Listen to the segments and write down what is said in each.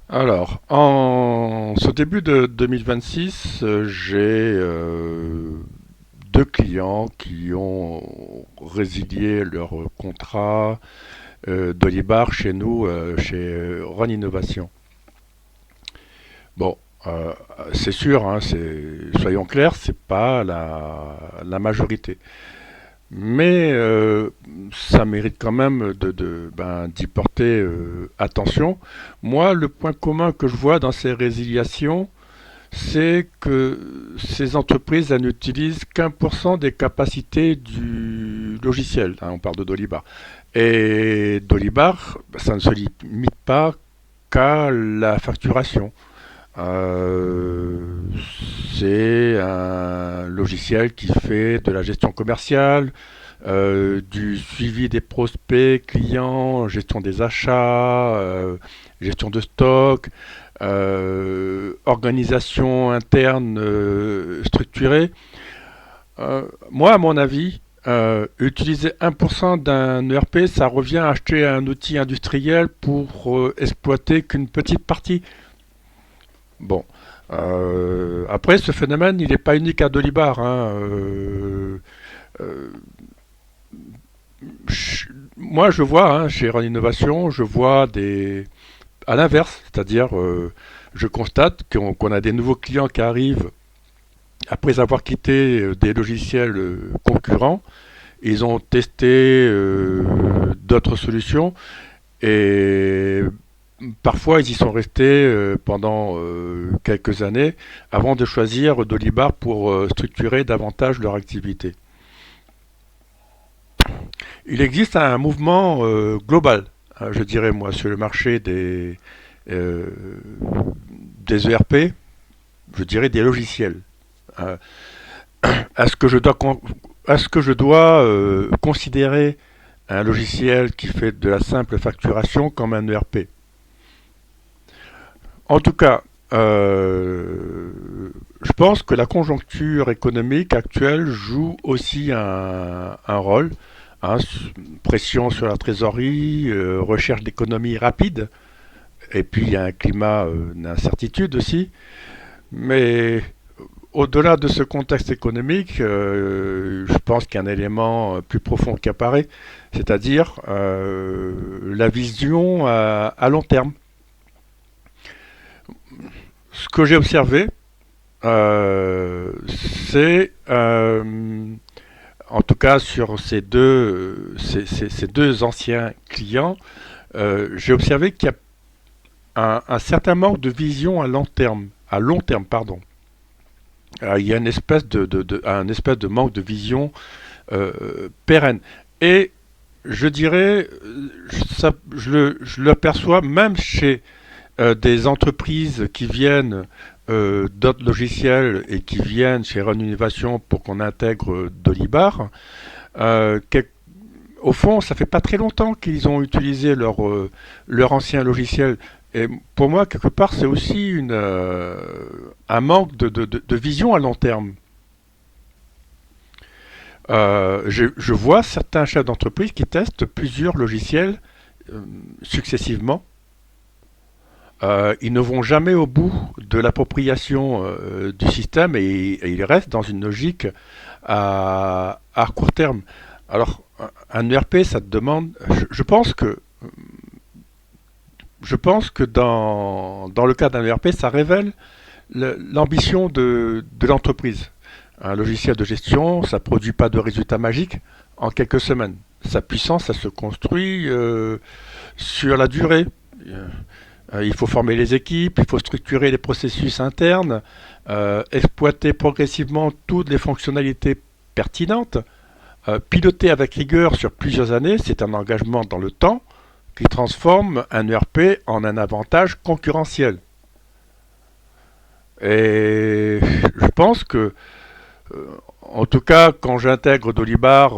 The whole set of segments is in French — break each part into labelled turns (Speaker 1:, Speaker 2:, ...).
Speaker 1: Alors, en ce début de 2026, j'ai deux clients qui ont résilié leur contrat d'Olibar chez nous, chez Run Innovation. Bon, c'est sûr, hein, soyons clairs, c'est pas la majorité. Mais ça mérite quand même d'y porter attention. Moi, le point commun que je vois dans ces résiliations, c'est que ces entreprises elles n'utilisent qu'1% des capacités du logiciel. Hein, on parle de Dolibar. Et Dolibar, ça ne se limite pas qu'à la facturation. Euh, c'est un logiciel qui fait de la gestion commerciale, du suivi des prospects, clients, gestion des achats, gestion de stock, organisation interne structurée. Moi, à mon avis, utiliser 1% d'un ERP, ça revient à acheter un outil industriel pour exploiter qu'une petite partie. Bon. Après, ce phénomène, il n'est pas unique à Dolibar. Hein. Euh, Moi, je vois, hein, chez Run Innovation, je vois à l'inverse, c'est-à-dire, je constate qu'on a des nouveaux clients qui arrivent après avoir quitté des logiciels concurrents. Ils ont testé d'autres solutions et parfois ils y sont restés pendant quelques années avant de choisir Dolibar pour structurer davantage leur activité. Il existe un mouvement global, hein, je dirais moi, sur le marché euh, des ERP, je dirais des logiciels. Euh, est-ce que je dois, est-ce que je dois considérer un logiciel qui fait de la simple facturation comme un ERP? En tout cas, je pense que la conjoncture économique actuelle joue aussi un rôle. Hein, pression sur la trésorerie, recherche d'économie rapide, et puis il y a un climat d'incertitude aussi. Mais au-delà de ce contexte économique, je pense qu'il y a un élément plus profond qui apparaît, c'est-à-dire la vision à long terme. Ce que j'ai observé, c'est en tout cas sur ces deux anciens clients, j'ai observé qu'il y a un certain manque de vision à long terme, pardon. Il y a une espèce un espèce de manque de vision pérenne. Et je dirais, je le perçois même chez des entreprises qui viennent d'autres logiciels et qui viennent chez Run Innovation pour qu'on intègre Dolibar. Euh, Au fond, ça fait pas très longtemps qu'ils ont utilisé leur ancien logiciel. Et pour moi, quelque part, c'est aussi un manque de vision à long terme. Je vois certains chefs d'entreprise qui testent plusieurs logiciels euh, successivement. Ils ne vont jamais au bout de l'appropriation du système et ils restent dans une logique à court terme. Alors, un ERP, ça te demande. Je pense que dans le cas d'un ERP, ça révèle l'ambition de l'entreprise. Un logiciel de gestion, ça ne produit pas de résultats magiques en quelques semaines. Sa puissance, ça se construit sur la durée. Il faut former les équipes, il faut structurer les processus internes, exploiter progressivement toutes les fonctionnalités pertinentes, piloter avec rigueur sur plusieurs années, c'est un engagement dans le temps qui transforme un ERP en un avantage concurrentiel. Et je pense que, en tout cas, quand j'intègre Dolibar,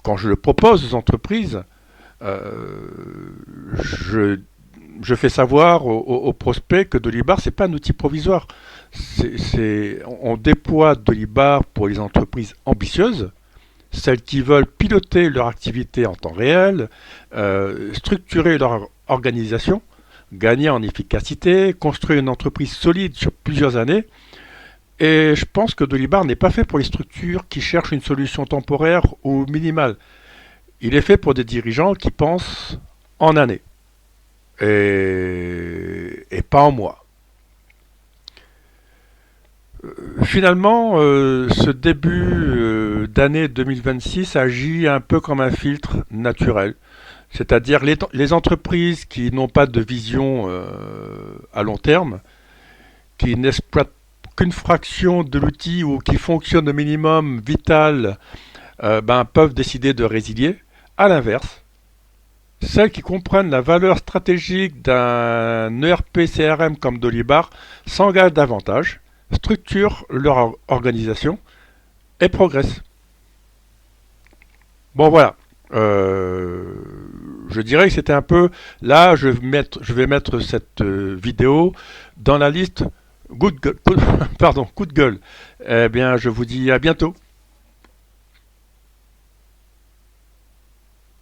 Speaker 1: quand je le propose aux entreprises, euh, je, je fais savoir aux prospects que Dolibar, c'est pas un outil provisoire. On déploie Dolibar pour les entreprises ambitieuses, celles qui veulent piloter leur activité en temps réel, structurer leur organisation, gagner en efficacité, construire une entreprise solide sur plusieurs années. Et je pense que Dolibar n'est pas fait pour les structures qui cherchent une solution temporaire ou minimale. Il est fait pour des dirigeants qui pensent en années et pas en mois. Finalement, ce début d'année 2026 agit un peu comme un filtre naturel. C'est-à-dire les entreprises qui n'ont pas de vision à long terme, qui n'exploitent qu'une fraction de l'outil ou qui fonctionnent au minimum vital, peuvent décider de résilier. À l'inverse, celles qui comprennent la valeur stratégique d'un ERP CRM comme Dolibar s'engagent davantage, structurent leur organisation et progressent. Bon voilà. Euh, je dirais que c'était un peu là. Je vais mettre cette vidéo dans la liste pardon, coup de gueule. Eh bien, je vous dis à bientôt.